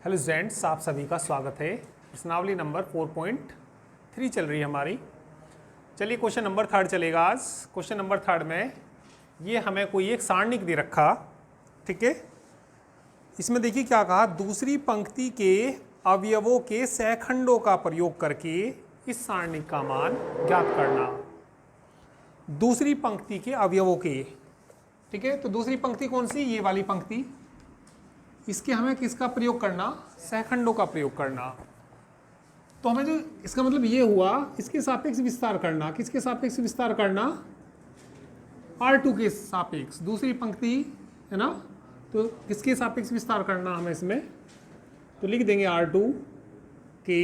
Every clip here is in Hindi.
हेलो स्टूडेंट्स, आप सभी का स्वागत है। प्रश्नावली नंबर 4.3 चल रही है हमारी। चलिए क्वेश्चन नंबर 3 चलेगा आज। क्वेश्चन नंबर 3 में ये हमें कोई एक सारणिक दे रखा, ठीक है। इसमें देखिए क्या कहा, दूसरी पंक्ति के अवयवों के सहखंडों का प्रयोग करके इस सारणिक का मान ज्ञात करना। दूसरी पंक्ति के अवयवों के, ठीक है। तो दूसरी पंक्ति कौन सी? ये वाली पंक्ति। इसके हमें किसका प्रयोग करना? सहखंडों का प्रयोग करना। तो हमें जो इसका मतलब ये हुआ, इसके सापेक्ष विस्तार करना। किसके सापेक्ष विस्तार करना? R2 के सापेक्ष। दूसरी पंक्ति है ना, तो किसके सापेक्ष विस्तार करना हमें इसमें? तो लिख देंगे R2 के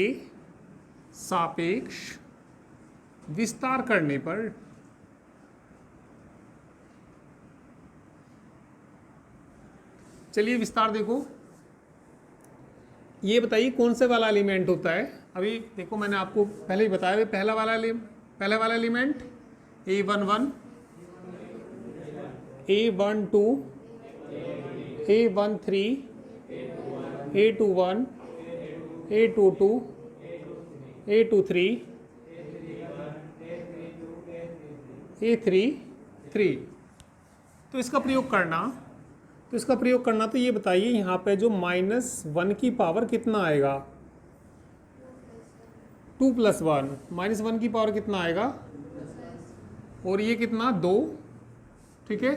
सापेक्ष विस्तार करने पर चलिए विस्तार देखो। ये बताइए कौन से वाला एलिमेंट होता है। अभी देखो मैंने आपको पहले ही बताया, पहला वाला element A11, A12, A13, A21, A22, A23, A33। तो इसका प्रयोग करना, तो ये बताइए यहाँ पे जो -1 की पावर कितना आएगा? 2 + 1, -1 की पावर कितना आएगा? और ये कितना? 2, ठीक है।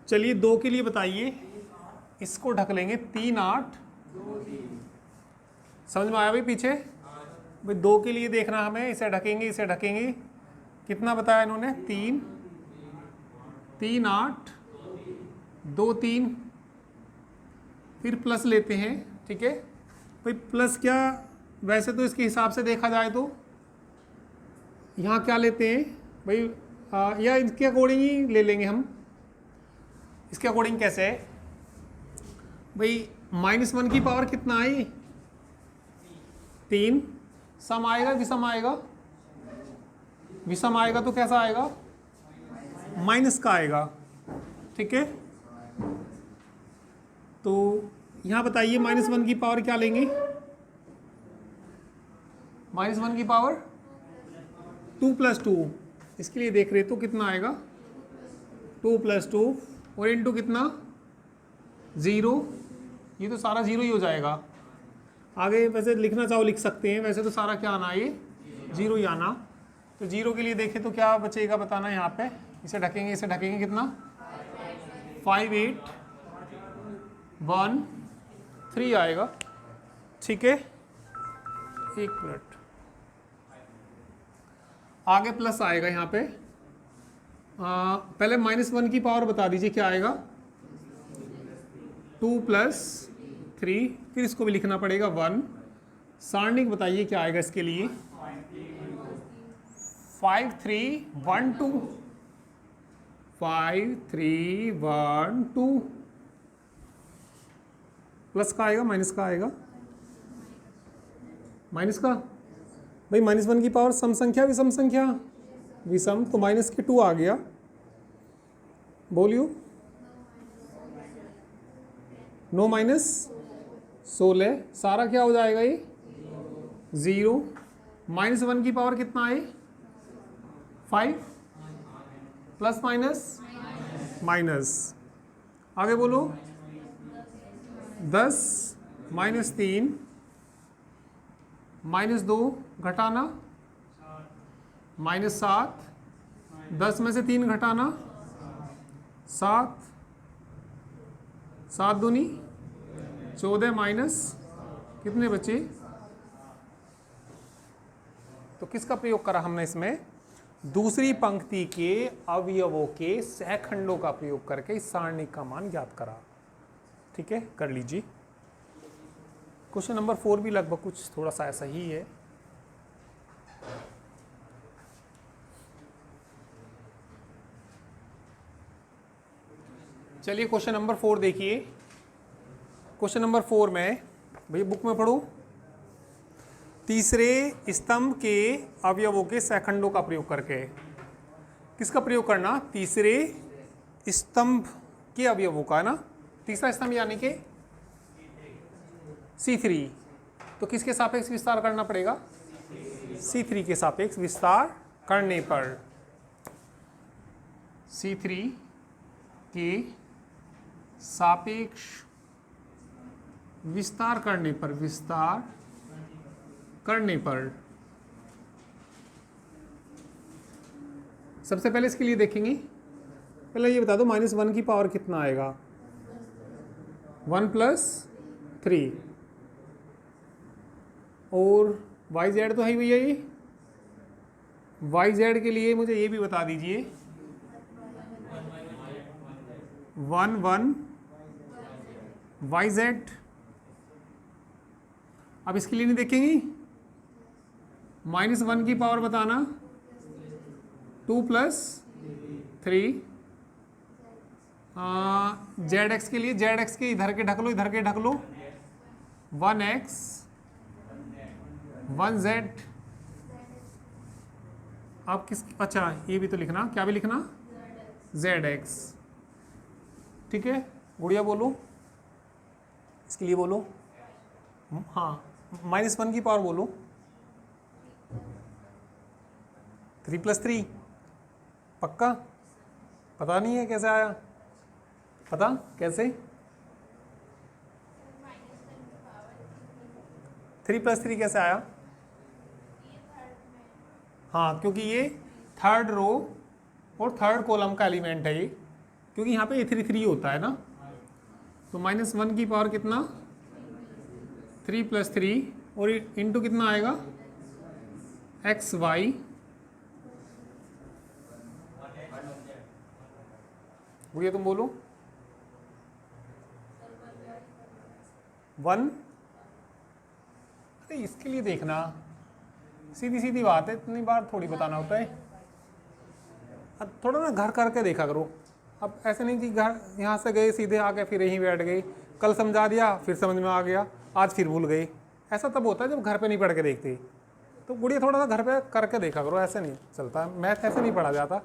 चलिए 2 के लिए बताइए, इसको ढक लेंगे 3, 8। समझ में आया भाई पीछे? भाई 2 के लिए देखना हमें, इसे ढकेंगे। कितना बताया इन्होंने? 3, 3, 8, 2, 3। फिर प्लस लेते हैं, ठीक है भाई। प्लस क्या, वैसे तो इसके हिसाब से देखा जाए तो यहाँ क्या लेते हैं भाई, या इसके अकॉर्डिंग ही ले लेंगे हम। इसके अकॉर्डिंग कैसे है भाई? -1 की पावर कितना आई? 3। सम आएगा, विषम आएगा? विषम आएगा तो कैसा आएगा? माइनस का आएगा, ठीक है। तो यहाँ बताइए -1 की पावर क्या लेंगे? -1 की पावर 2 + 2। इसके लिए देख रहे तो कितना आएगा? 2 + 2 और इनटू कितना? 0। ये तो सारा 0 ही हो जाएगा। आगे वैसे लिखना चाहो लिख सकते हैं, वैसे तो सारा क्या आना, ये 0 ही आना। तो 0 के लिए देखें तो क्या बचेगा बताना यहाँ पे। इसे ढकेंगे कितना? 5, 8, 1, 3 आएगा, ठीक है। 1 मिनट, आगे प्लस आएगा यहाँ पे। पहले -1 की पावर बता दीजिए क्या आएगा? 2 + 3, फिर इसको भी लिखना पड़ेगा 1। सारणिक बताइए क्या आएगा इसके लिए? 5, 3, 1, 2। 5, 3, 1, 2। प्लस का आएगा, माइनस का आएगा? माइनस का भाई। -1 की पावर सम संख्या विषम संख्या? विषम, तो माइनस के 2 आ गया। बोलियो। 9 - 16, सारा क्या हो जाएगा ये? 0। -1 की पावर कितना आए? 5, प्लस माइनस। आगे बोलो। 10 - 3, -2 घटाना, -7। 10 में से 3 घटाना, 7। 7 दूनी 14 माइनस कितने बचे? तो किसका प्रयोग करा हमने इसमें? दूसरी पंक्ति के अवयवों के सहखंडों का प्रयोग करके इस सारणिक का मान ज्ञात करा, ठीक है। कर लीजिए। क्वेश्चन नंबर 4 भी लगभग कुछ थोड़ा सा ऐसा ही है। चलिए क्वेश्चन नंबर 4 देखिए। क्वेश्चन नंबर 4 में भैया बुक में पढ़ो। तीसरे स्तंभ के अवयवों के सहखंडों का प्रयोग करके। किसका प्रयोग करना? तीसरे स्तंभ के अवयवों का, है ना। तीसरा स्तंभ यानी कि C3, तो किसके सापेक्ष विस्तार करना पड़ेगा? C3 के सापेक्ष विस्तार करने पर, C3 के सापेक्ष विस्तार करने पर सबसे पहले इसके लिए देखेंगे। पहले ये बता दो -1 की पावर कितना आएगा? 1 + 3, और YZ तो है ही भैया। ये YZ के लिए मुझे ये भी बता दीजिए, 1 1 YZ। अब इसके लिए नहीं देखेंगे, -1 की पावर बताना, 2 + 3। ZX के लिए, ZX के इधर के ढक लो, इधर के ढक लो, 1X 1Z। अब किस, अच्छा ये भी तो लिखना, क्या भी लिखना? ZX। ठीक है गुड़िया बोलो, इसके लिए बोलो। हाँ, -1 की पावर बोलो, 3 + 3। पक्का? पता नहीं है कैसे आया? पता कैसे? 3 + 3 कैसे आया? हाँ, क्योंकि ये थर्ड रो और थर्ड कॉलम का एलिमेंट है ये, क्योंकि यहाँ पे A3 होता है ना। तो -1 की पावर कितना? 3 + 3, और इंटू कितना आएगा? XY। भैया तुम बोलो 1। अरे इसके लिए देखना, सीधी सीधी बात है, इतनी बार थोड़ी बताना होता है। अब थोड़ा ना घर करके देखा करो। अब ऐसे नहीं कि घर यहाँ से गए सीधे आके फिर यहीं बैठ गए, कल समझा दिया फिर समझ में आ गया, आज फिर भूल गए। ऐसा तब होता है जब घर पे नहीं पढ़ के देखते। तो गुड़िया थोड़ा सा घर पे करके देखा करो, ऐसे नहीं चलता। मैथ ऐसे नहीं पढ़ा जाता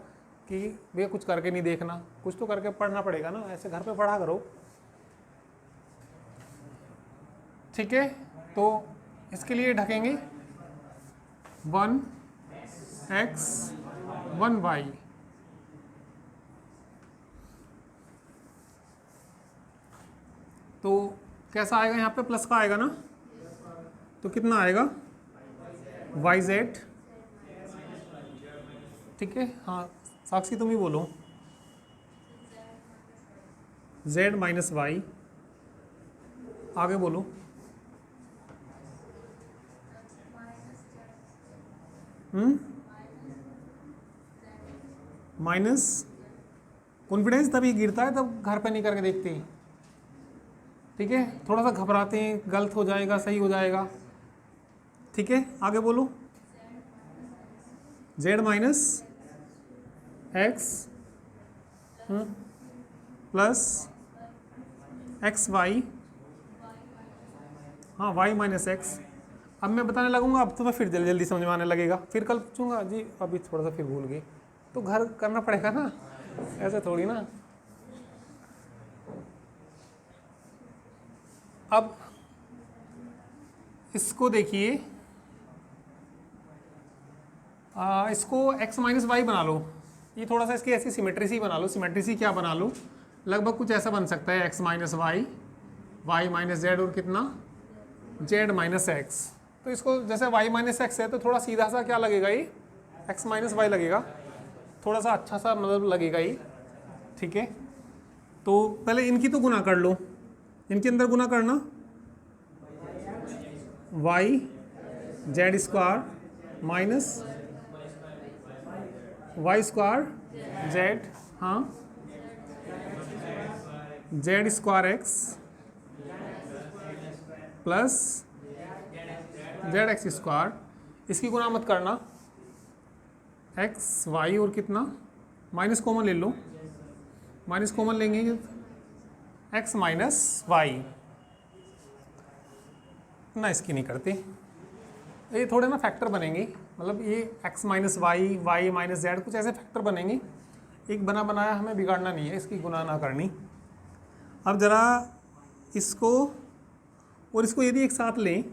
कि भैया कुछ करके नहीं देखना, कुछ तो करके पढ़ना पड़ेगा ना। ऐसे घर पे पढ़ा करो, ठीक है। तो इसके लिए ढकेंगे 1X 1Y। तो कैसा आएगा? यहाँ पे प्लस का आएगा ना, तो कितना आएगा? YZ। ठीक है। हाँ साक्षी तुम ही बोलो, Z - Y। आगे बोलो। माइनस, कॉन्फिडेंस तभी गिरता है तब घर पे नहीं करके देखते हैं, ठीक है। थोड़ा सा घबराते हैं, गलत हो जाएगा सही हो जाएगा, ठीक है। आगे बोलो। Z - X plus XY। हाँ Y - X। अब मैं बताने लगूंगा, अब तुम्हें फिर जल्दी जल्दी समझ में आने लगेगा। फिर कल पूछूंगा जी अभी थोड़ा सा फिर भूल गए, तो घर करना पड़ेगा ना, ऐसे थोड़ी ना। अब इसको देखिए, इसको X - Y बना लो। ये थोड़ा सा इसकी ऐसी सिमेट्री सी बना लो। सिमेट्री सी क्या बना लो? लगभग कुछ ऐसा बन सकता है, X - Y, Y - Z, और कितना? Z - X। तो इसको जैसे Y - X है तो थोड़ा सीधा सा क्या लगेगा, ये X - Y लगेगा, थोड़ा सा अच्छा सा मतलब लगेगा ये, ठीक है। तो पहले इनकी तो गुना कर लो, इनके अंदर गुना करना, Y Z² minus Y² Z, हाँ Z² X प्लस ZX²। इसकी गुना मत करना, X Y और कितना? माइनस कॉमन ले लो, माइनस कॉमन लेंगे X - Y ना, इसकी नहीं करते। ये थोड़े ना फैक्टर बनेंगे, मतलब ये X - Y, Y - Z, कुछ ऐसे फैक्टर बनेंगे। एक बना बनाया हमें बिगाड़ना नहीं है, इसकी गुना ना करनी। अब ज़रा इसको और इसको यदि एक साथ लें,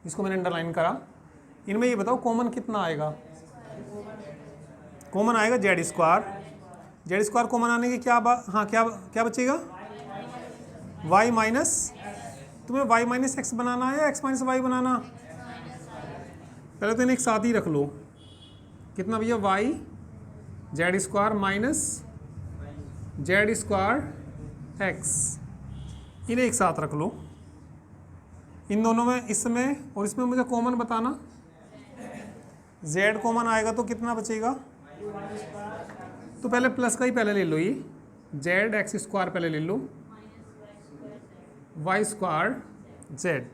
इसको मैंने अंडरलाइन करा, इनमें ये बताओ कॉमन कितना आएगा? कॉमन आएगा Z square. Z square common आने की क्या क्या बचेगा? वाई माइनस, तुम्हें वाई माइनस एक्स बनाना है या एक्स माइनस वाई बनाना? पहले तो इन्हें एक साथ ही रख लो। कितना भैया? Y Z square minus Z square X, इन्हें एक साथ रख लो। इन दोनों में, इसमें और इसमें मुझे कॉमन बताना। जेड कॉमन आएगा तो कितना बचेगा? तो पहले प्लस का ही पहले ले लो, ये जेड एक्स स्क्वायर पहले ले लो, वाई स्क्वायर जेड।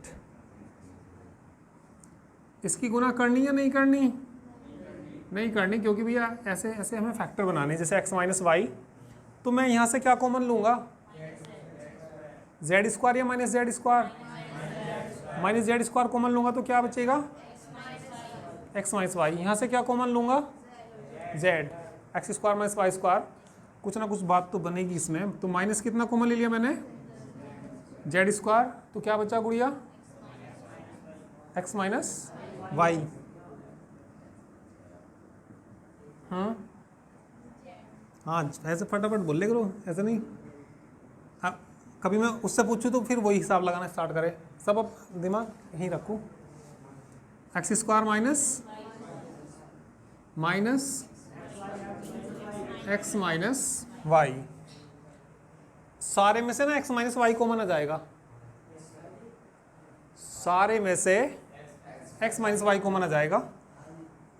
इसकी गुना करनी या नहीं करनी? नहीं करनी, क्योंकि भैया ऐसे ऐसे हमें फैक्टर बनाने, जैसे एक्स माइनस वाई। तो मैं यहाँ से क्या कॉमन लूँगा? जेड स्क्वायर या minus Z square? Minus Z square common लूँगा तो क्या बचेगा? X minus Y. यहाँ से क्या कॉमन लूँगा? Z X square minus Y square. कुछ ना कुछ बात तो बनेगी इसमें। तो माइनस कितना कॉमन ले लिया मैंने? Z square. तो क्या बचा गुड़िया? X minus Y. हाँ, ऐसे फटाफट बोल ले करो, ऐसे नहीं। हाँ, कभी मैं उससे पूछूँ तो फिर वही हिसाब लगाना स्टार्ट करे। सब अब दिमाग यहीं रखो। X square minus X minus Y. सारे में से ना एक्स माइनस वाई कॉमन आ जाएगा। सारे में से एक्स माइनस वाई कॉमन आ जाएगा।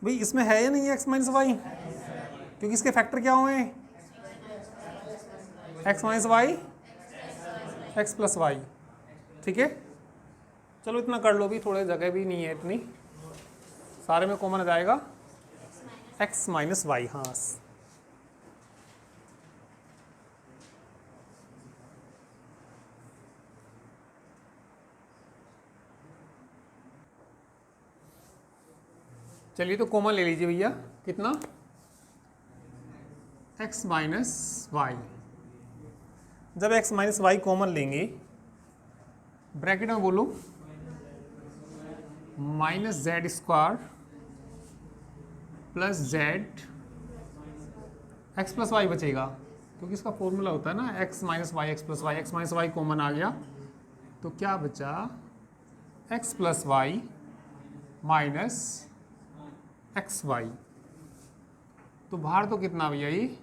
भाई इसमें है या नहीं है एक्स माइनस वाई? क्योंकि इसके फैक्टर क्या हुए हैं? X minus Y, x plus Y. ठीक है, चलो इतना कर लो भी, थोड़े जगह भी नहीं है इतनी। सारे में कॉमन आ जाएगा एक्स माइनस वाई। हाँ, चलिए तो कॉमन ले लीजिए भैया। कितना? X minus y. जब एक्स माइनस वाई कॉमन लेंगे, ब्रैकेट में बोलो minus Z square plus z x plus y बचेगा, क्योंकि इसका फॉर्मूला होता है ना x minus Y x plus y. X minus Y common आ गया तो क्या बचा? X plus y minus x y. तो बाहर तो कितना भैया ये?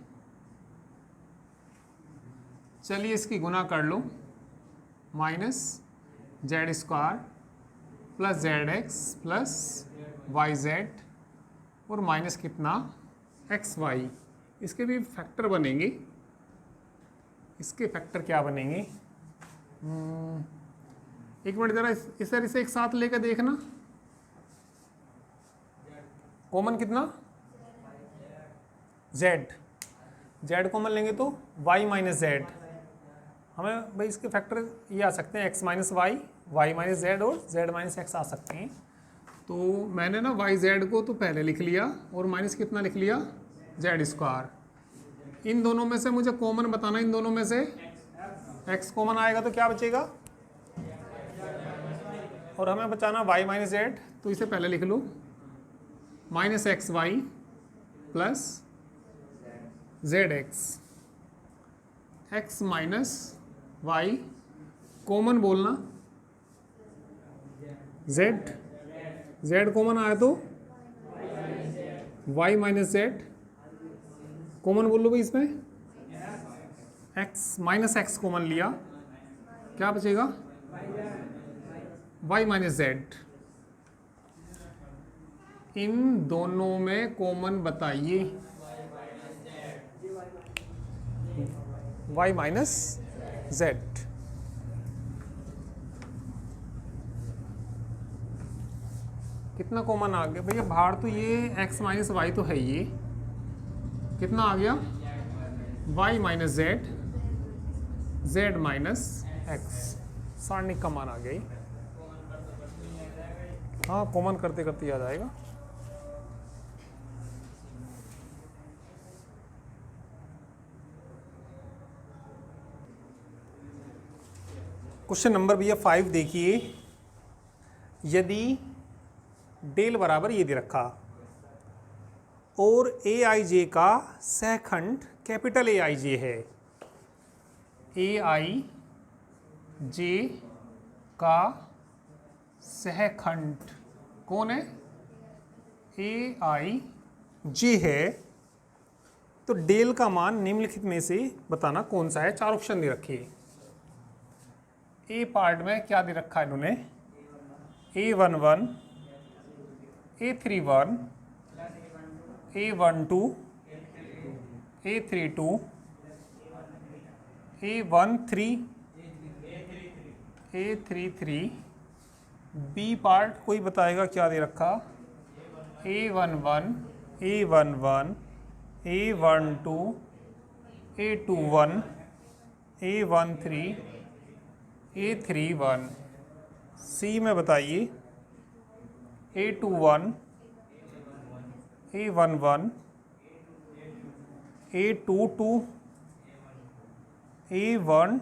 चलिए इसकी गुना कर लो, minus Z square plus z x plus y z और माइनस कितना? X y. इसके भी फैक्टर बनेंगे। इसके फैक्टर क्या बनेंगे? एक मिनट ज़रा इसे एक साथ लेकर देखना। कॉमन कितना? जेड। जेड कॉमन लेंगे तो वाई माइनस जेड। हमें भाई इसके फैक्टर ये आ सकते हैं, X minus Y, Y minus Z और जेड माइनस एक्स आ सकते हैं। तो मैंने ना वाई जेड को तो पहले लिख लिया और माइनस कितना लिख लिया? Z square. इन दोनों में से मुझे कॉमन बताना। इन दोनों में से एक्स कॉमन आएगा तो क्या बचेगा? और हमें बचाना वाई माइनस जेड, तो इसे पहले लिख लो, minus x y plus z x. X minus Y common बोलना, जेड। जेड कॉमन आया तो वाई माइनस जेड कॉमन बोल लो भाई। इसमें एक्स माइनस एक्स कॉमन लिया, क्या बचेगा? Y minus Z. इन दोनों में कॉमन बताइए। Y minus Z. कितना कॉमन आ गया भैया? बाहर तो ये एक्स माइनस वाई तो है, ये कितना आ गया? Y minus z, z minus x. सारणिक का मान आ गई। हाँ, कॉमन करते करते याद आएगा। क्वेश्चन नंबर भैया 5 देखिए, यदि डेल बराबर ये दे रखा और ए आई जे का सहखंड कैपिटल ए आई जे है, ए आई जे का सहखंड कौन है, ए आई जे है, तो डेल का मान निम्नलिखित में से बताना कौन सा है। 4 ऑप्शन दे रखे हैं। ए पार्ट में क्या दे रखा है इन्होंने, A11, A31, A12, A32, A13, A33। B part कोई बताएगा क्या दे रखा, A11, A11, A12, A21, A13, A31। सी में बताइए, A21, A11, A22, A12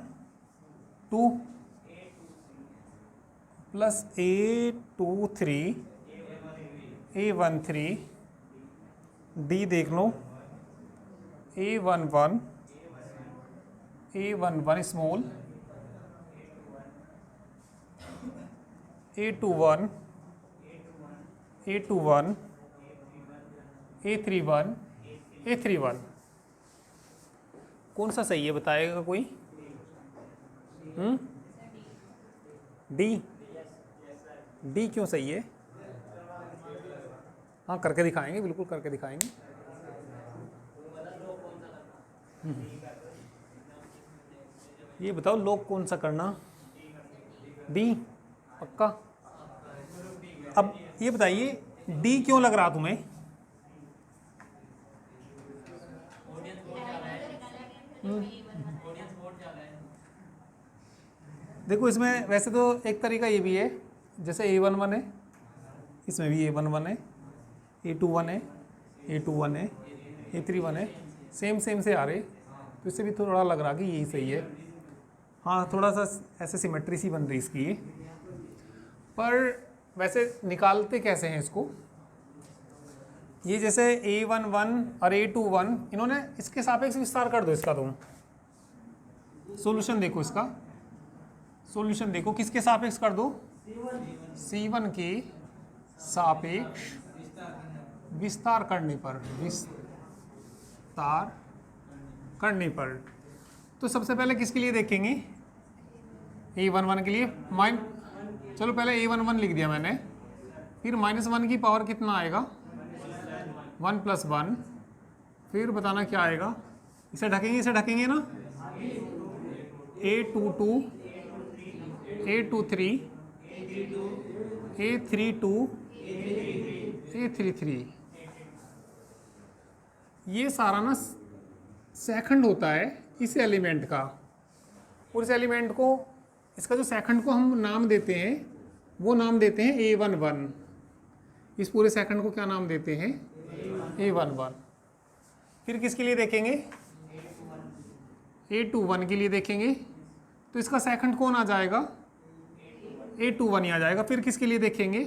plus A23, A13। D देख लो, A11, A11 small, A21, A21, A31, A31। कौन सा सही है बताएगा कोई? डी। डी क्यों सही है? हाँ करके दिखाएंगे, बिल्कुल करके दिखाएंगे। ये बताओ लोग कौन सा करना, डी पक्का। अब ये बताइए डी क्यों लग रहा तुम्हें? देखो इसमें वैसे तो एक तरीका ये भी है, जैसे A11 है, इसमें भी A11 है, A21 है, A21 है, A31 है, सेम से आ रहे, तो इससे भी थोड़ा लग रहा कि यही सही है। हाँ थोड़ा सा ऐसे सिमेट्री सी बन रही इसकी, पर वैसे निकालते कैसे हैं इसको? ये जैसे A11 और A21 इन्होंने इसके सापेक्ष विस्तार कर दो इसका, तुम सॉल्यूशन देखो, इसका सॉल्यूशन देखो किसके सापेक्ष कर दो, C1 के सापेक्ष विस्तार करने पर, तो सबसे पहले किसके लिए देखेंगे, A11 के लिए। चलो पहले A11 लिख दिया मैंने, फिर -1 की पावर कितना आएगा, 1 + 1, फिर बताना क्या आएगा, इसे ढकेंगे ना, A22, A23, A32, A33। ये सारा ना सेकंड होता है इस एलिमेंट का, और इस एलिमेंट को, इसका जो सेकंड को हम नाम देते हैं वो नाम देते हैं A11। इस पूरे सेकंड को क्या नाम देते हैं, A11। फिर किसके लिए देखेंगे, A21 के लिए देखेंगे, तो इसका सेकंड कौन आ जाएगा, A21 ही आ जाएगा। फिर किसके लिए देखेंगे,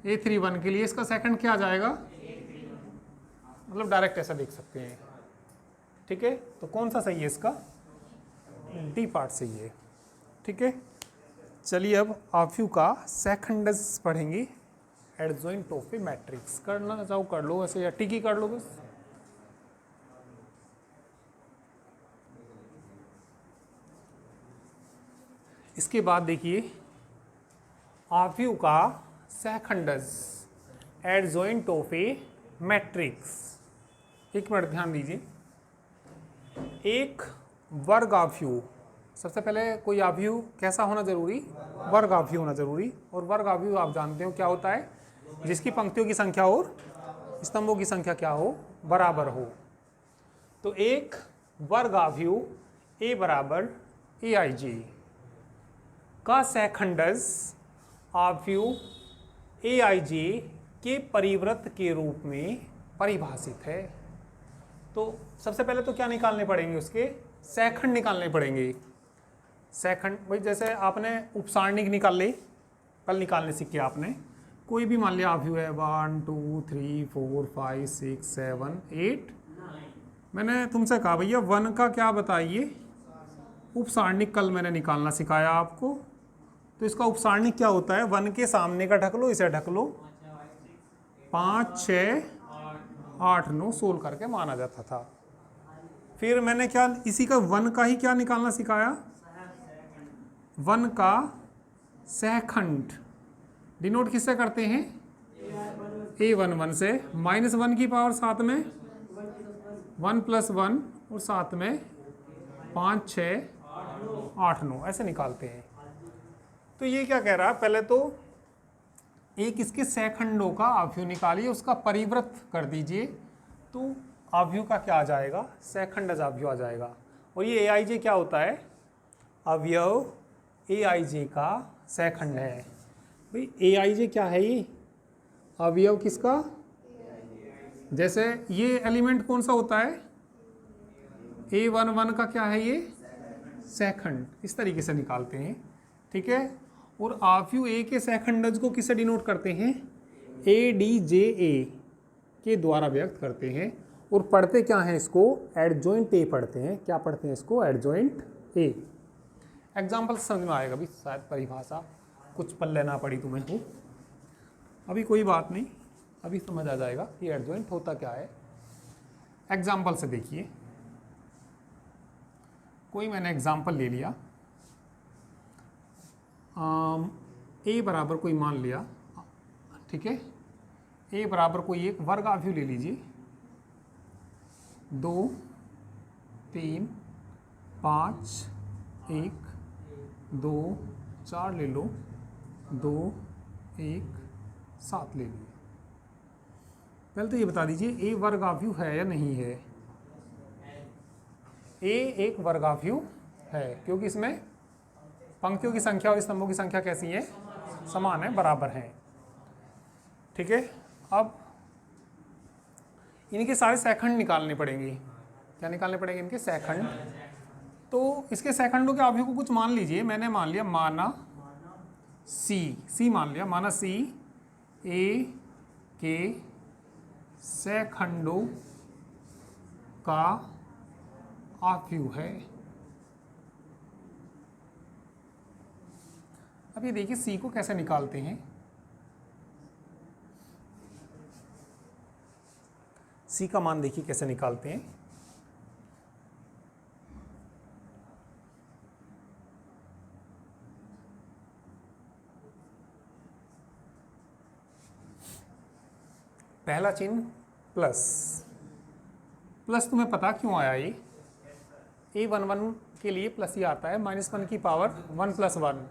A31 के लिए, इसका सेकंड क्या आ जाएगा, मतलब डायरेक्ट ऐसा देख सकते हैं, ठीक है। तो कौन सा सही है इसका, डी पार्ट सही है, ठीक है। चलिए अब आफ्यू का सेकंडस पढ़ेंगे, एडजॉइंट ऑफ ए मैट्रिक्स। करना चाहो कर लो ऐसे, या टिकी कर लो बस। इसके बाद देखिए आफ्यू का seconds adjoint of A matrix. एक मिनट ध्यान दीजिए, एक वर्ग आफ्यू, सबसे पहले कोई आव्यूह कैसा होना जरूरी, वर्ग आव्यूह होना जरूरी। और वर्ग आव्यूह आप जानते हो क्या होता है, जिसकी पंक्तियों की संख्या और स्तंभों की संख्या क्या हो, बराबर हो। तो एक वर्ग आव्यूह A बराबर AIJ का सेकंडस आव्यूह AIJ के परिवृत्त के रूप में परिभाषित है। तो सबसे पहले तो क्या निकालने पड़ेंगे, उसके सेकंड निकालने पड़ेंगे। सेकंड, भाई जैसे आपने उपसारणिक निकाल ली, कल निकालने सीखे आपने, कोई भी मान लिया आव्यूह है 1 2 3 4 5 6 7 8, मैंने तुमसे कहा भैया 1 का क्या बताइए उपसारणिक, कल मैंने निकालना सिखाया आपको। तो इसका उपसारणिक क्या होता है, 1 के सामने का ढक लो, इसे ढक लो, 5 6 8 9 सोल्व करके माना जाता था। फिर मैंने क्या इसी का 1 का ही क्या निकालना सिखाया, 1 का सहखंड डिनोट किससे करते हैं, A11 से, -1 की पावर साथ में 1 + 1 और साथ में 5 6 8 9 ऐसे निकालते हैं। तो ये क्या कह रहा है, पहले तो एक इसके सहखंडों का आव्यूह निकालिए, उसका परिवृत कर दीजिए, तो आव्यूह का क्या आ जाएगा, सहखंडज आव्यूह आ जाएगा। और ये AIJ क्या होता है, अवयव AIJ का सहखंड है। भाई AIJ क्या है, ये अवयव किसका, जैसे ये एलिमेंट कौन सा होता है, A11 का क्या है, ये सहखंड, इस तरीके से निकालते हैं, ठीक है। और आव्यूह A के सहखंडज को किससे डिनोट करते हैं, ADJA के द्वारा व्यक्त करते हैं। और पढ़ते क्या हैं इसको, एडजॉइंट A पढ़ते हैं, क्या पढ़ते हैं इसको, एडजॉइंट A। एग्जाम्पल समझ में आएगा भी, शायद परिभाषा कुछ पल्ले ना पड़ी तुम्हें हो, अभी कोई बात नहीं, अभी समझ आ जाएगा कि एडजॉइंट होता क्या है। एग्जाम्पल से देखिए, कोई मैंने एग्जाम्पल ले लिया, A बराबर कोई मान लिया, ठीक है, A बराबर कोई एक वर्ग आव्यूह ले लीजिए, 2 3 5 1 2 4 ले लो, 2 1 7 ले लो। पहले तो ये बता दीजिए A वर्ग आव्यूह है या नहीं है। A एक वर्ग आव्यूह है, क्योंकि इसमें पंक्तियों की संख्या और स्तंभों की संख्या कैसी है, समान है, बराबर है, ठीक है। अब इनके सारे सहखंड निकालने पड़ेंगे, क्या निकालने पड़ेंगे, इनके सहखंड। तो इसके सहखंडों के आव्यूह को कुछ मान लीजिए, मैंने मान लिया, माना C मान लिया, माना C A के सहखंडों का आव्यूह है। अब ये देखिए C को कैसे निकालते हैं, C का मान देखिए कैसे निकालते हैं। पहला चिन्ह प्लस, प्लस तुम्हें पता क्यों आया, ये A11 के लिए प्लस ही आता है, -1 की पावर 1 + 1,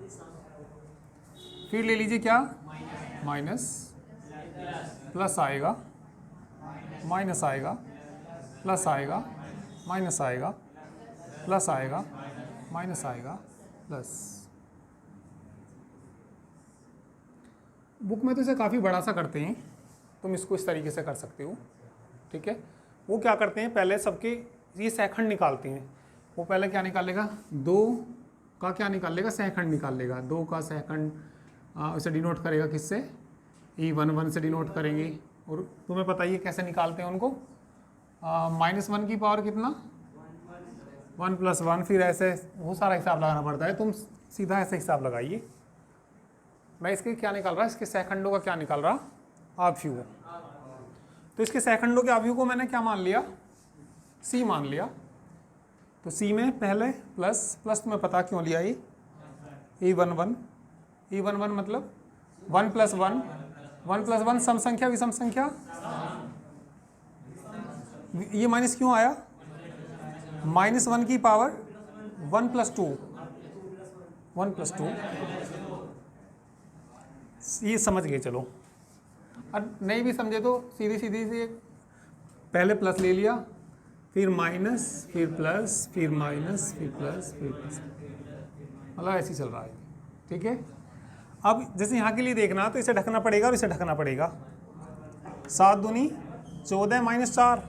फिर ले लीजिए क्या, माइनस, प्लस आएगा, माइनस आएगा, प्लस आएगा, माइनस आएगा, प्लस आएगा, माइनस आएगा, प्लस। बुक में तो इसे काफ़ी बड़ा सा करते हैं, तुम इसको इस तरीके से कर सकते हो, ठीक है। वो क्या करते हैं, पहले सबके ये सहखंड निकालते हैं। वो पहले क्या निकालेगा, 2 का क्या निकाल लेगा, सहखंड निकाल लेगा, 2 का सहखंड उसे डिनोट करेगा किससे, E11 से डिनोट करेंगे। और तुम्हें पता ही है कैसे निकालते हैं उनको, -1 की पावर कितना, 1 + 1, फिर ऐसे वो सारा हिसाब लगाना पड़ता है, तुम सीधा ऐसे हिसाब लगाइए। मैं इसके क्या निकाल रहा, इसके सहखंडों का क्या निकाल रहा, आव्यूह। तो इसके सहखंडों के आव्यूह को मैंने क्या मान लिया, C मान लिया। तो C में पहले प्लस, प्लस तुम्हें पता क्यों लिया, ये E11 मतलब 1 + 1, 1 + 1 सम संख्या विषम संख्या, ये माइनस क्यों आया, -1 की पावर 1 + 2, 1 + 2, ये समझ गए। चलो और नहीं भी समझे तो सीधी सीधी से पहले प्लस ले लिया, फिर माइनस, फिर प्लस, फिर माइनस, फिर प्लस, फिर प्लस, मतलब ऐसे ही चल रहा है, ठीक है। अब जैसे यहाँ के लिए देखना तो इसे ढकना पड़ेगा और इसे ढकना पड़ेगा, 7 दूनी 14 -4,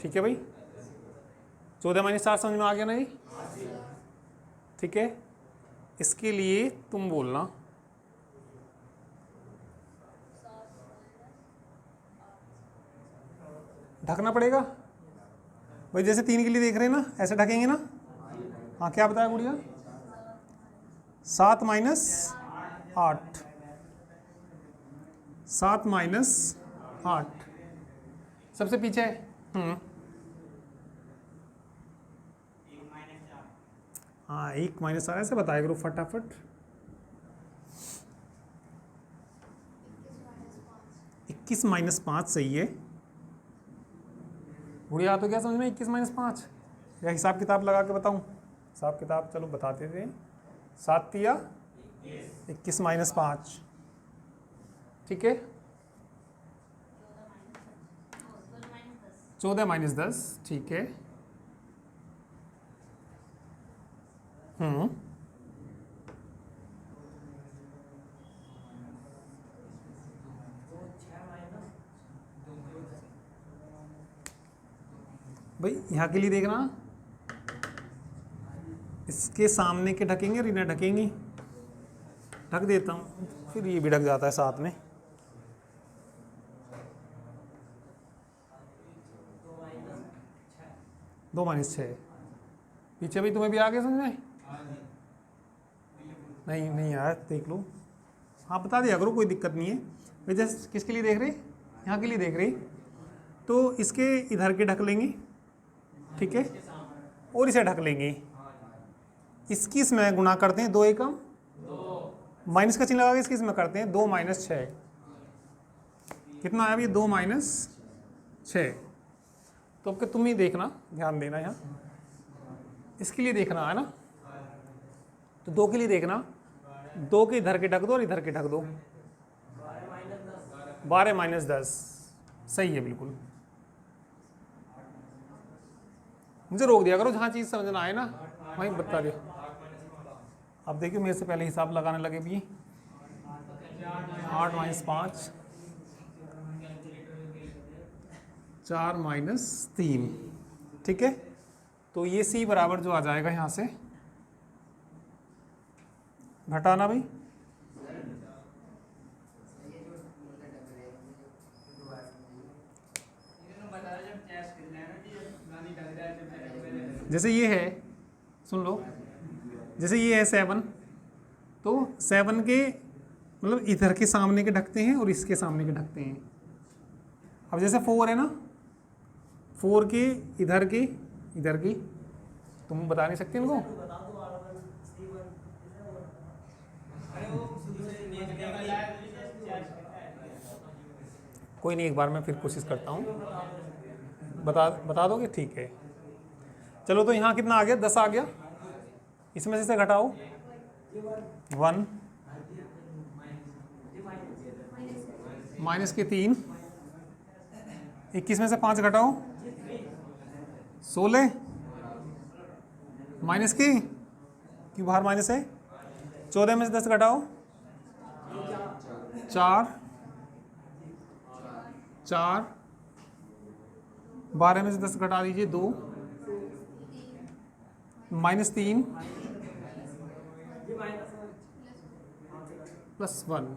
ठीक है भाई, 14 माइनस 4 समझ में आ गया ना ये? ठीक है, इसके लिए तुम बोलना ढकना पड़ेगा भाई, जैसे 3 के लिए देख रहे हैं ना, ऐसे ढकेंगे ना। हाँ क्या बताया गुड़िया? 7 माइनस 8, 7 माइनस 8 सबसे पीछे। हाँ 1 माइनस 4 ऐसे बताया करो फटाफट। 21 माइनस 5 सही है गुड़िया। तो क्या समझ में 21 माइनस 5, या हिसाब किताब लगा के बताऊँ? हिसाब किताब चलो बताते थे। 7 या 21 माइनस 5, ठीक है, 14 माइनस 10, ठीक है। भाई यहाँ के लिए देखना, इसके सामने के ढकेंगे और इन्हें ढकेंगी, ढक देता हूँ, फिर ये भी ढक जाता है साथ में। दो माइनस 6 पीछे भी तुम्हें भी आ गया समझ में? नहीं नहीं यार देख लो, हाँ बता दिया करो, कोई दिक्कत नहीं है। भाई जैसे किसके लिए देख रहे? यहाँ के लिए देख रही, तो इसके इधर के ढक लेंगे, ठीक है, और इसे ढक लेंगे। इसकी इसमें गुणा करते हैं, 2 एकम माइनस का चिन्ह लगा के इसकी इसमें करते हैं, 2 माइनस 6 कितना आया अभी? 2 माइनस 6। तो अब तुम ही देखना, ध्यान देना, यहाँ इसके लिए देखना है ना, तो 2 के लिए देखना, 2 के इधर के ढक दो और इधर के ढक दो, 12 माइनस 10 सही है बिल्कुल। मुझे रोक दिया करो जहाँ चीज़ समझना आए ना, वहीं बता दिया। अब देखिए मेरे से पहले हिसाब लगाने लगे भी। 8 माइनस 5, 4 माइनस 3, ठीक है। तो ये सी बराबर जो आ जाएगा यहाँ से, घटाना भाई, जैसे ये है, सुन लो, जैसे ये है 7, तो 7 के मतलब इधर के सामने के ढकते हैं और इसके सामने के ढकते हैं। अब जैसे 4 है ना, 4 के इधर की तुम बता नहीं सकते इनको? कोई नहीं, एक बार मैं फिर कोशिश करता हूँ, बता दोगे? ठीक है चलो। तो यहाँ कितना आ गया? 10 आ गया, इसमें से घटाओ 1, माइनस के 3, 21 में से 5 घटाओ 16, माइनस की क्यों बाहर माइनस है, 14 में से 10 घटाओ 4, 12 में से 10 घटा दीजिए 2, माइनस 3 प्लस 1।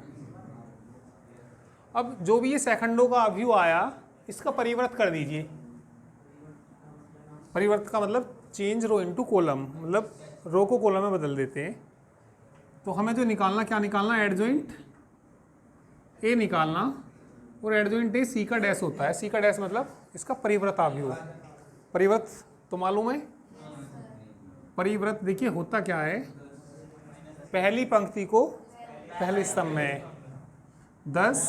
अब जो भी ये सेकंडों का अवयव आया, इसका परिवर्त कर दीजिए। परिवर्त का मतलब चेंज रो इनटू कॉलम, मतलब रो को कॉलम में बदल देते हैं। तो हमें जो निकालना, क्या निकालना? एडजॉइंट ए निकालना, और एडजॉइंट ए सी का डैश होता है। सी का डैश मतलब इसका परिवर्त अवयव। परिवर्त तो मालूम है, परिवर्त देखिए होता क्या है, पहली पंक्ति को पहले स्तंभ में 10,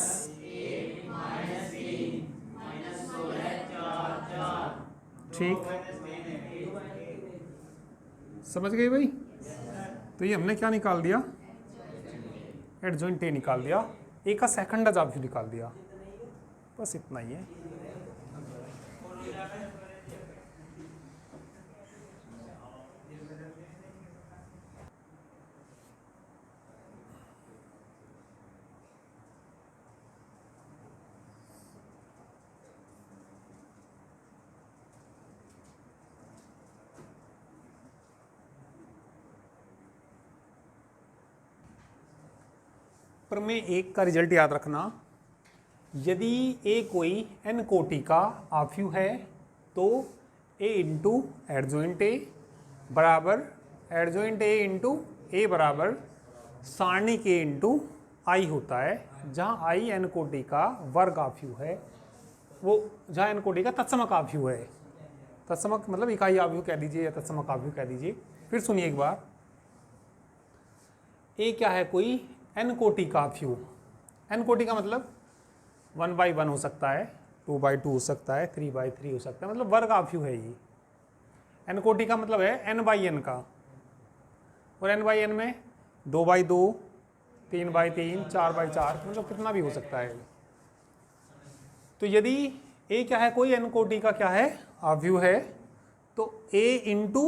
ठीक, समझ गए भाई? तो ये हमने क्या निकाल दिया? एडजॉइंट ए निकाल दिया, ए का सेकंड अवयव निकाल दिया, बस इतना ही है। प्रमेय 1 का रिजल्ट याद रखना। यदि ए कोई n कोटि का आव्यूह है तो a इंटू एडजॉइंट ए बराबर एडजॉइंट ए इंटू ए बराबर सारणी के इंटू आई होता है, जहाँ आई n कोटि का वर्ग आव्यूह है, वो जहाँ n कोटि का तत्समक आव्यूह है। तत्समक मतलब इकाई आव्यूह कह दीजिए या तत्समक आव्यूह कह दीजिए। फिर सुनिए एक बार, ए क्या है, कोई n कोटि का आव्यूह। n कोटि का मतलब 1/1 हो सकता है, 2/2 हो सकता है, 3/3 हो सकता है, मतलब वर्ग आव्यूह है ये। n कोटि का मतलब है n/n का, और n/n में 2/2, 3/3, 4/4, मतलब कितना भी हो सकता है। तो यदि a क्या है, कोई n कोटि का क्या है, आव्यूह है, तो a इंटू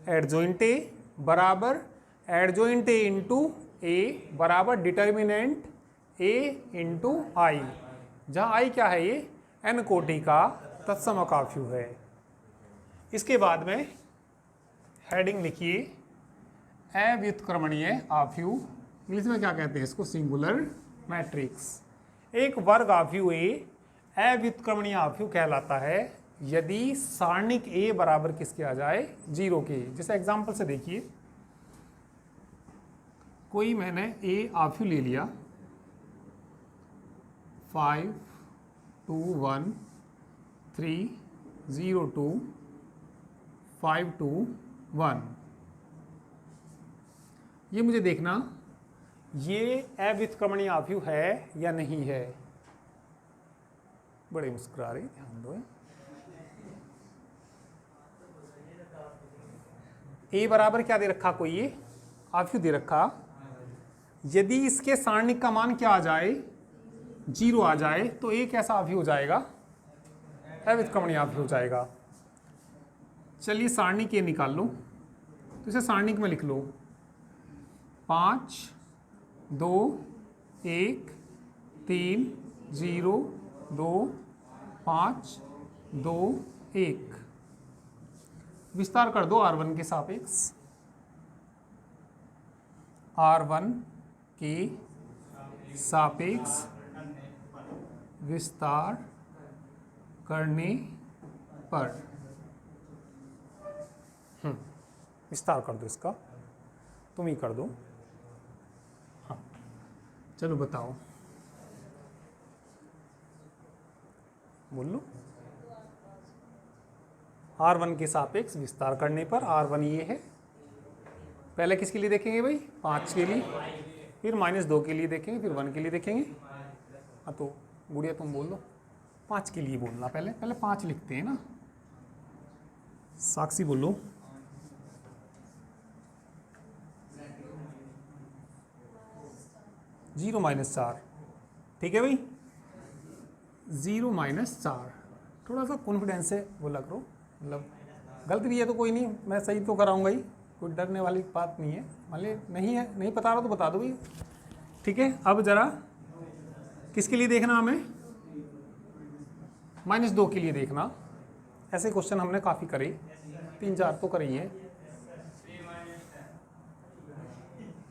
एडजॉइंट ए बराबर एडजॉइंट ए इंटू ए बराबर डिटर्मिनेंट a इंटू आई, जहाँ आई क्या है, ये n कोटि का तत्समक आव्यूह है। इसके बाद में हेडिंग लिखिए अव्युत्क्रमणीय आव्यूह, इंग्लिश में क्या कहते हैं इसको, सिंगुलर मैट्रिक्स। एक वर्ग आव्यूह ए अव्युत्क्रमणीय आव्यूह कहलाता है यदि सारणिक ए बराबर किसके आ जाए, 0 के। जैसे एग्जांपल से देखिए, कोई मैंने ए आव्यूह ले लिया 5 2 1 3 0 2 5 2 1। ये मुझे देखना ये अव्युत्क्रमणीय आव्यूह है या नहीं है। बड़े मुस्कुरा रहे, ध्यान दो। ए बराबर क्या दे रखा, कोई ये आव्यूह दे रखा, यदि इसके सारणिक का मान क्या आ जाए, 0 आ जाए, तो ए कैसा आव्यूह हो जाएगा, अव्युत्क्रमणीय आव्यूह हो जाएगा। चलिए सारणिक ए निकाल लो, तो इसे सारणिक में लिख लो 5 2 1 3 0 2 5 2 1। विस्तार कर दो R1 के सापेक्ष, R1 के सापेक्ष विस्तार करने पर, विस्तार कर दो इसका, तुम ही कर दो। हाँ चलो बताओ, बोल लो। R1 के सापेक्ष विस्तार करने पर, R1 ये है, पहले किसके लिए देखेंगे भाई, 5 के लिए, फिर -2 के लिए देखेंगे, फिर 1 के लिए देखेंगे। हाँ तो गुड़िया तुम बोल दो, 5 के लिए बोलना, पहले 5 लिखते हैं ना। साक्षी बोलो। -4, ठीक है भाई, 0-4। थोड़ा सा कॉन्फिडेंस से बोला करो, मतलब गलत भी है तो कोई नहीं, मैं सही तो कराऊंगा ही, कोई डरने वाली बात नहीं है। मान ली नहीं है, नहीं बता रहा तो बता दो भाई, ठीक है। अब जरा किसके लिए देखना हमें, -2 के लिए देखना। ऐसे क्वेश्चन हमने काफ़ी करे, 3-4 तो करे ही है।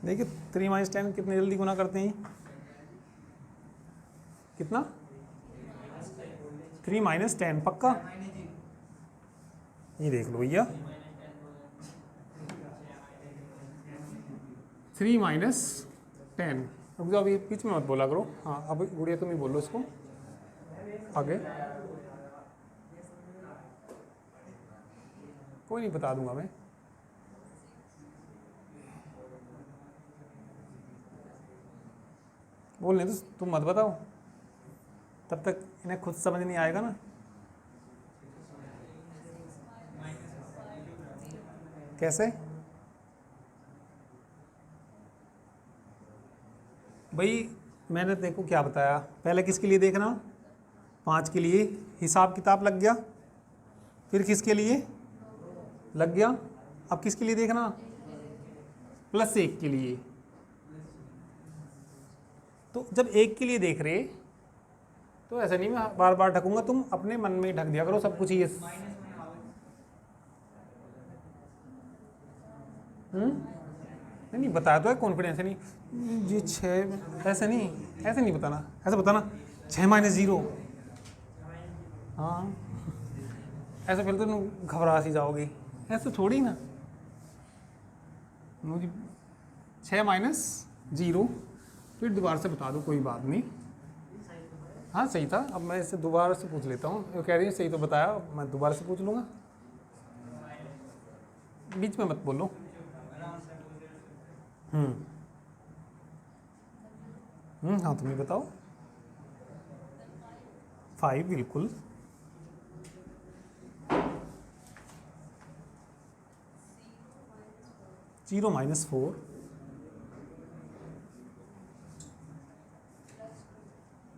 देखिए 3-10 कितने जल्दी गुना करते हैं, कितना, 3-10 पक्का, ये देख लो भैया, 3-10। रुक जाओ, अभी बीच में मत बोला करो। हाँ अब गुड़िया तुम ही बोलो इसको आगे, कोई नहीं बता दूंगा मैं। बोलने तो तुम मत बताओ, तब तक इन्हें खुद समझ नहीं आएगा ना। कैसे भाई, मैंने देखो क्या बताया, पहले किसके लिए देखना, 5 के लिए, हिसाब किताब लग गया। फिर किसके लिए लग गया, अब किसके लिए देखना, +1 के लिए। तो जब 1 के लिए देख रहे तो ऐसा नहीं मैं बार बार ढकूंगा, तुम अपने मन में ही ढक दिया करो सब कुछ। ये नहीं बताया तो है, कॉन्फिडेंस नहीं जी 6, ऐसे नहीं बताना, ऐसे बताना 6 माइनस 0। हाँ ऐसे फिर तो तुम घबरा सी जाओगी, ऐसे थोड़ी ना। मुझे 6 माइनस 0, फिर दोबारा से बता दो, कोई बात नहीं। हाँ सही था, अब मैं इसे दोबारा से पूछ लेता हूँ। वो कह रही है सही तो बताया, मैं दोबारा से पूछ लूँगा, बीच में मत बोलो। हाँ तुम्हें बताओ। 5 बिल्कुल। Zero minus 4,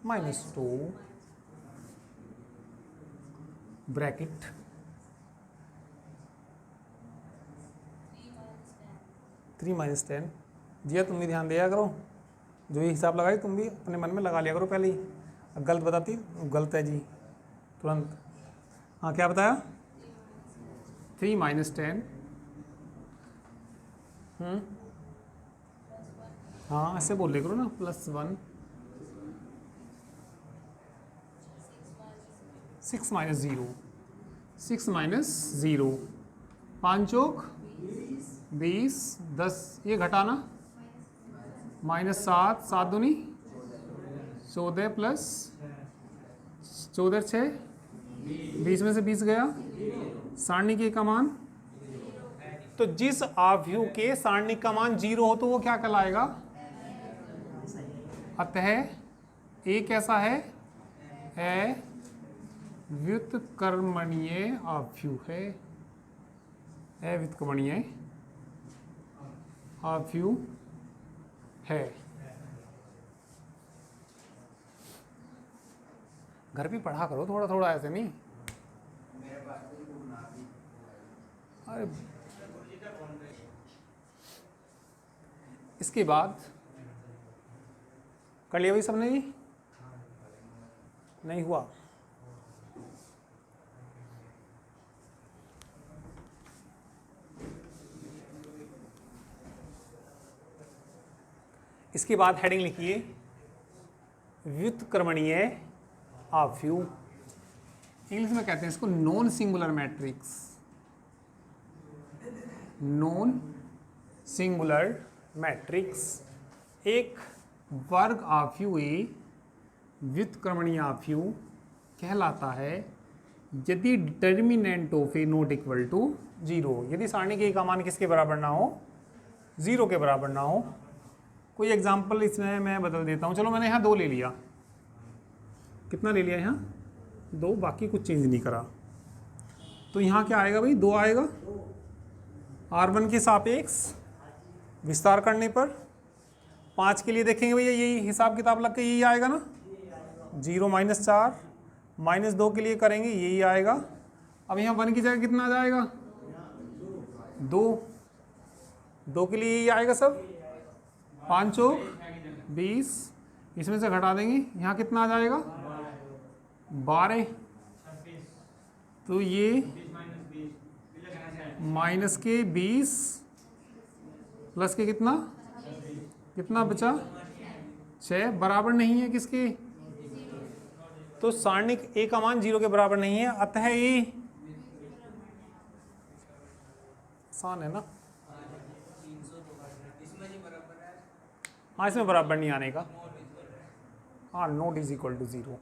-2 bracket 3 minus 10। जिया तुम भी ध्यान दिया करो, जो ये हिसाब लगाई तुम भी अपने मन में लगा लिया करो पहले ही। गलत बताती, गलत है जी तुरंत। हाँ क्या बताया? 3 माइनस 10। हाँ ऐसे बोल ले करो ना, +1। 6 माइनस 0, 6 माइनस 0, 5 चौक 20, 10 ये घटाना -7, 7 दूनी 14 प्लस 14 6, 20 में से 20 गया। सारणी के का मान, तो जिस आव्यूह के सारणी का मान 0 हो तो वो क्या कहलाएगा? अतः ए कैसा है? व्युत्क्रमणीय आव्यूह है, व्युत्क्रमणीय आव्यूह है। घर भी पढ़ा करो थोड़ा थोड़ा, ऐसे नहीं। अरे इसके बाद कर लिया भाई सबने जी? नहीं हुआ? इसके बाद हेडिंग लिखिए व्युत्क्रमणीय आव्यूह। इंग्लिश में कहते हैं इसको non singular matrix. Non singular matrix एक वर्ग आव्यूह ए व्युत्क्रमणीय आव्यूह कहलाता है यदि determinant of A not equal to 0। यदि सारणी के का मान किसके बराबर ना हो? 0 के बराबर ना हो। कोई एग्जांपल इसमें मैं बदल देता हूँ। चलो मैंने यहाँ 2 ले लिया, कितना ले लिया यहाँ? 2, बाकी कुछ चेंज नहीं करा। तो यहाँ क्या आएगा भाई? 2 आएगा। R1 के सापेक्ष विस्तार करने पर 5 के लिए देखेंगे भैया, यही हिसाब किताब लग के यही आएगा ना। 0 माइनस 4 -2 के लिए करेंगे, यही आएगा। अब यहाँ 1 की जगह कितना आ जाएगा? 2 के लिए यही आएगा सब। 5 चौक 20, इसमें से घटा देंगे, यहाँ कितना आ जाएगा? 12। तो ये माइनस के 20 प्लस के कितना बचा? 6, बराबर नहीं है किसके? तो सारणी ए का मान 0 के बराबर नहीं है, अतः ए आसान है ना। हाँ इसमें बराबर नहीं आने का। हाँ नॉट इज इक्वल टू 0।